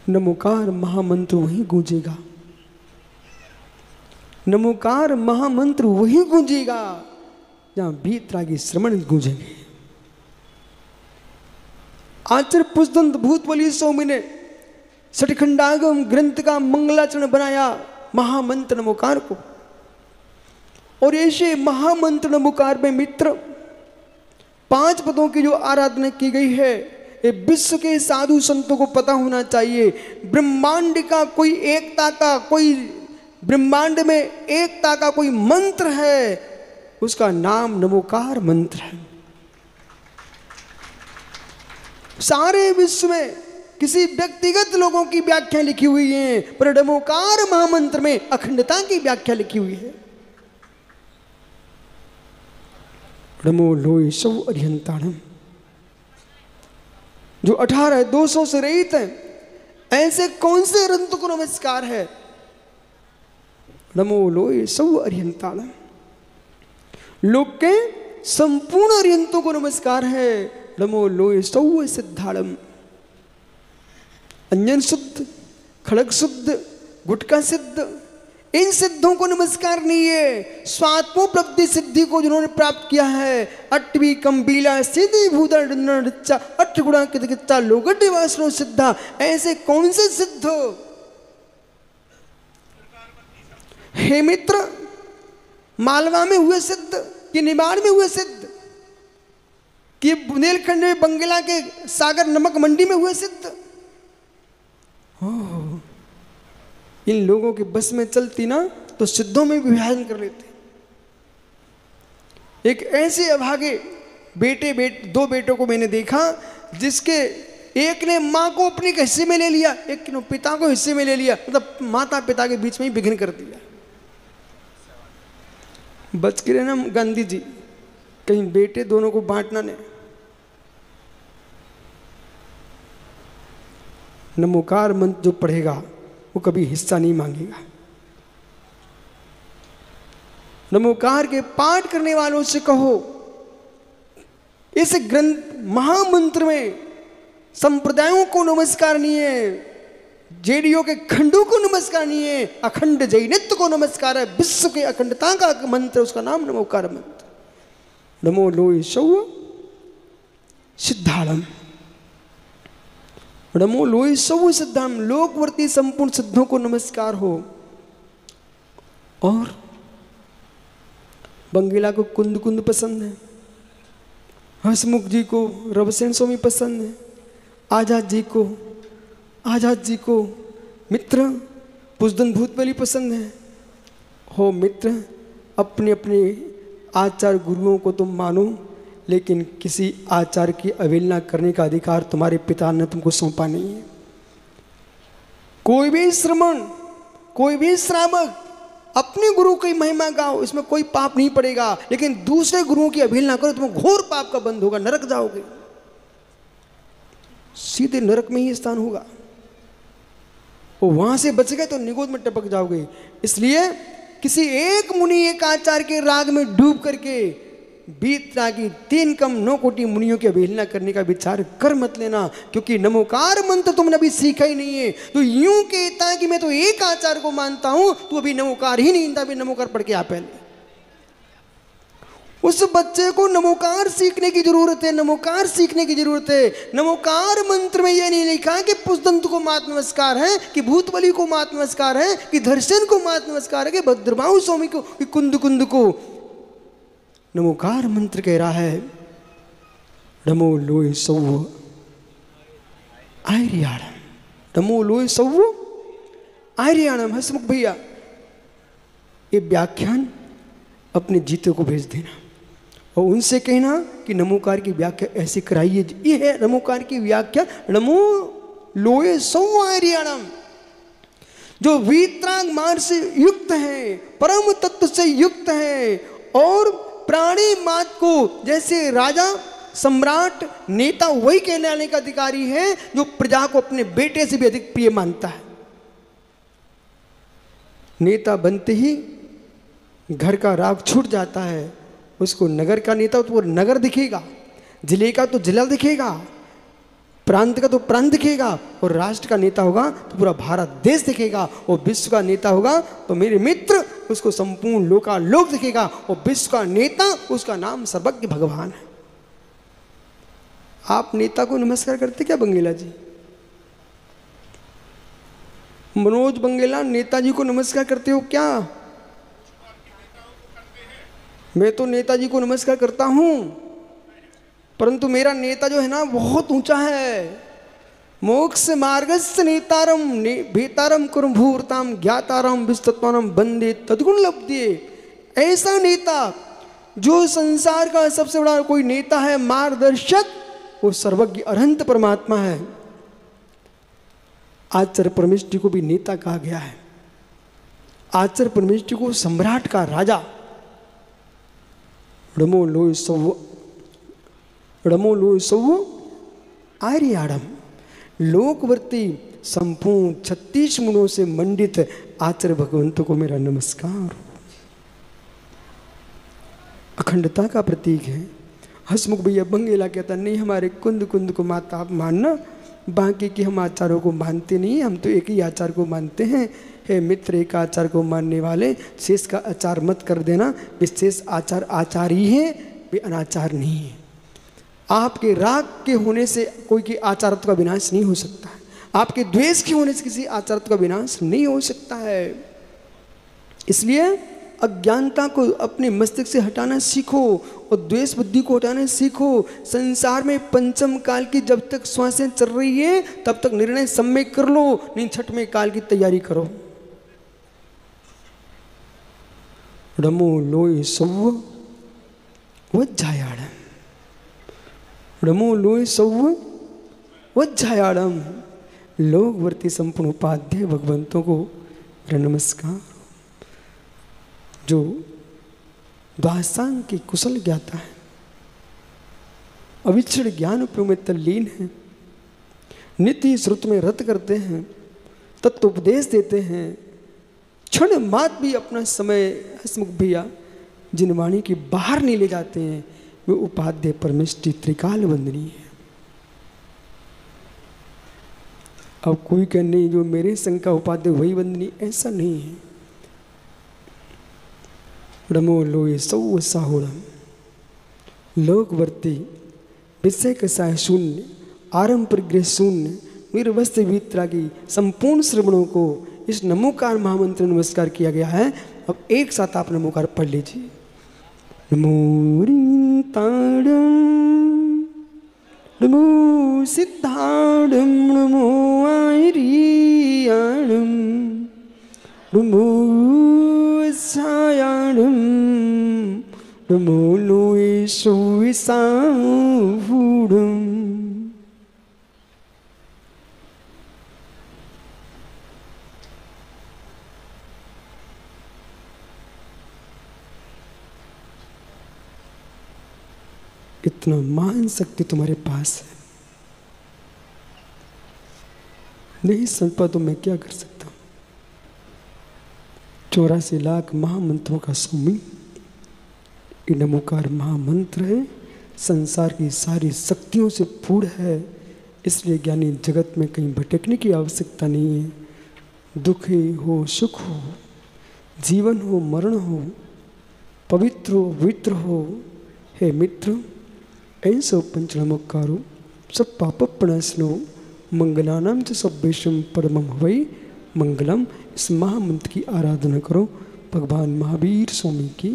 नमोकार महामंत्र वही गूंजेगा, नमोकार महामंत्र वही गूंजेगा जहां वीतरागी श्रवण गूंजेंगे। आचार्य पुष्पदंत भूतबली स्वामी ने सठखंडागम ग्रंथ का मंगलाचरण बनाया महामंत्र नमोकार को। और ऐसे महामंत्र नमोकार में मित्र 5 पदों की जो आराधना की गई है, ये विश्व के साधु संतों को पता होना चाहिए। ब्रह्मांड का कोई एकता का कोई ब्रह्मांड में एकता का कोई मंत्र है, उसका नाम नमोकार मंत्र है। सारे विश्व में किसी व्यक्तिगत लोगों की व्याख्या लिखी हुई है, पर नमोकार महामंत्र में अखंडता की व्याख्या लिखी हुई है। नमो लोय सौ अरिहंताणम, जो 18,200 से रहित है, ऐसे कौन से रंत को नमस्कार है? नमो लोय सौ अरिहंताणम, लोक के संपूर्ण अरिहंतों को नमस्कार है। नमो लोय सौ सिद्धाड़म, अंजन शुद्ध, खड़ग शुद्ध, गुटका सिद्ध, इन सिद्धों को नमस्कार नहीं है। स्वात्मोपलब्धि सिद्धि को जिन्होंने प्राप्त किया है, अट्टवी कंबीला सिद्धि भूदर अट्ठ गुणा कितकिच्चा लोगड्डे वासनो सिद्धा, ऐसे कौन से सिद्ध? हे मित्र, मालवा में हुए सिद्ध कि निमाड़ में हुए सिद्ध कि बुंदेलखंड में बंगला के सागर नमक मंडी में हुए सिद्ध? इन लोगों के बस में चलती ना तो सिद्धों में भी विभाजन कर लेते। एक ऐसे अभागे दो बेटों को मैंने देखा, जिसके एक ने माँ को अपने हिस्से में ले लिया, एक ने पिता को हिस्से में ले लिया, मतलब माता पिता के बीच में ही विघ्न कर दिया। बच के रहना गांधी जी, कहीं बेटे दोनों को बांटना नहीं। नमोकार मंत्र जो पढ़ेगा वो कभी हिस्सा नहीं मांगेगा। नमोकार के पाठ करने वालों से कहो, इस ग्रंथ महामंत्र में संप्रदायों को नमस्कार नहीं है, जेडीओ के खंडों को नमस्कार नहीं है, अखंड जैनित्व को नमस्कार है। विश्व के अखंडता का मंत्र, उसका नाम नमोकार मंत्र। नमो लोय सौ सिद्धाड़म, नमो लोय सौ सिद्धाम, लोकवर्ती संपूर्ण सिद्धों को नमस्कार हो। और बंगीला को कुंद कुंद पसंद है, हंसमुख जी को रवसेन स्वामी पसंद है, आजाद जी को मित्र पुष्पदंत भूतबली पसंद है। हो मित्र, अपने अपने आचार्य गुरुओं को तुम मानो, लेकिन किसी आचार्य की अवहेलना करने का अधिकार तुम्हारे पिता ने तुमको सौंपा नहीं है। कोई भी श्रमण, कोई भी श्रावक अपने गुरु की महिमा गाओ, इसमें कोई पाप नहीं पड़ेगा, लेकिन दूसरे गुरुओं की अवहेलना करो, तुम्हें घोर पाप का बंध होगा, नरक जाओगे, सीधे नरक में ही स्थान होगा। और वहां से बच गए तो निगोद में टपक जाओगे। इसलिए किसी एक मुनि एक आचार्य के राग में डूब करके वीतरागी 3 कम 9 कोटि मुनियों की अवहेलना करने का विचार कर मत लेना, क्योंकि नमोकार मंत्र तुमने अभी सीखा ही नहीं है। तो यूं कहता है कि मैं तो एक आचार्य को मानता हूं, तू अभी नमोकार ही नहीं, अभी नमोकार पढ़ के आ पहले। उस बच्चे को नमोकार सीखने की जरूरत है, नमोकार सीखने की जरूरत है। नमोकार मंत्र में यह नहीं लिखा कि पुष्पदंत को मात नमस्कार है, कि भूतबली को मात नमस्कार है, कि धरसेन को मात नमस्कार है, कि भद्रबाहु स्वामी को, कि कुंद कुंद को। नमोकार मंत्र कह रहा है नमो लोय सौ आर्याणम, नमो लोय सौ आर्याणम। हसमुख भैया, ये व्याख्यान अपने जीते को भेज देना और उनसे कहना कि नमोकार की व्याख्या ऐसे कराइए। ये है नमोकार की व्याख्या, नमो लोय सौ आर्याणम, जो वीतराग मार्ग से युक्त है, परम तत्व से युक्त है, और प्राणी मात्र को जैसे राजा सम्राट नेता वही कहने वाले का अधिकारी है, जो प्रजा को अपने बेटे से भी अधिक प्रिय मानता है। नेता बनते ही घर का राग छूट जाता है, उसको नगर का नेता तो वो नगर दिखेगा, जिले का तो जिला दिखेगा, प्रांत का तो प्रांत दिखेगा, और राष्ट्र का नेता होगा तो पूरा भारत देश दिखेगा, और विश्व का नेता होगा तो मेरे मित्र उसको संपूर्ण लोकालोक दिखेगा, और विश्व का नेता उसका नाम सर्वज्ञ भगवान है। आप नेता को नमस्कार करते क्या बंगेला जी? मनोज बंगेला नेताजी को नमस्कार करते हो क्या? मैं तो नेताजी को नमस्कार करता हूं, परंतु मेरा नेता जो है ना बहुत ऊंचा है। मोक्ष मार्गस्य नेतारम भेतारम कुरु भूरताम ज्ञातारम विस्तत्वानम वंदे तद्गुण लब्धे। ऐसा नेता जो संसार का सबसे बड़ा कोई नेता है, मार्गदर्शक, वो सर्वज्ञ अनंत परमात्मा है। आचार्य परमेश्वर जी को भी नेता कहा गया है। आचार्य परमेश्वर जी को सम्राट का राजा, रमो लोय सौ आर्याड़म, लोकवर्ती संपूर्ण 36 गुणों से मंडित आचार्य भगवंतों को मेरा नमस्कार। अखंडता का प्रतीक है। हसमुख भैया बंगेला कहता नहीं, हमारे कुंद कुंद को माता आप मानना, बाकी की हम आचार्यों को मानते नहीं, हम तो एक ही आचार को मानते हैं। हे मित्र, एक आचार को मानने वाले शेष का आचार मत कर देना। विशेष आचार आचार ही है, वे अनाचार नहीं है। आपके राग के होने से कोई के आचारत्व का विनाश नहीं हो सकता है। आपके द्वेष के होने से किसी आचारत्व का विनाश नहीं हो सकता है। इसलिए अज्ञानता को अपने मस्तिष्क से हटाना सीखो और द्वेष बुद्धि को हटाना सीखो। संसार में पंचम काल की जब तक श्वासें चल रही है तब तक निर्णय सम्यक कर लो, नहीं छठवें काल की तैयारी करो। रमो लोय सौव वज्जायाड़म, रमो लोय सौव वज्जायाड़म। लोकवर्ती संपूर्ण उपाध्याय भगवंतों को मेरा नमस्कार। जो द्वासांग की कुशल ज्ञाता है, अविच्छिन्न ज्ञान उपयोग में तल्लीन है, नित्य श्रुत में रत करते हैं, तत्व उपदेश देते हैं, क्षण मात्र भी अपना समय हसमुख भैया जिन वाणी के बाहर नहीं ले जाते हैं, वे उपाध्याय परमेष्टि त्रिकाल वंदनीय है। अब कोई कह नहीं जो मेरे संग का उपाध्याय वही वंदनीय, ऐसा नहीं है। रमो लोय सौ साहुरम, लोकवर्ती विषय कसाय शून्य, आरंभ परिग्रह शून्य, निर्वस्त्र वितरागी संपूर्ण श्रवणों को इस नमोकार महामंत्र नमस्कार किया गया है। अब एक साथ आप नमोकार पढ़ लीजिए। नमो ताड़म, नमो सिद्धाड़म, नमो आयरियाणम, नमो सायाणम, नमो लोय सोय साहुरम। इतना महान शक्ति तुम्हारे पास है, नहीं समझ पा तो मैं क्या कर सकता हूं। 84 लाख महामंत्रों का स्वामी ये नमोकार महामंत्र है, संसार की सारी शक्तियों से पूर्ण है। इसलिए ज्ञानी जगत में कहीं भटकने की आवश्यकता नहीं है। दुख हो सुख हो, जीवन हो मरण हो, पवित्र हो पवित्र हो, हे मित्र ऐसो पंचनमोकारो सब पाप प्रणाशनो मंगलानाम च सब्बेशम परमम हवै मंगलम। इस महामंत्र की आराधना करो। भगवान महावीर स्वामी की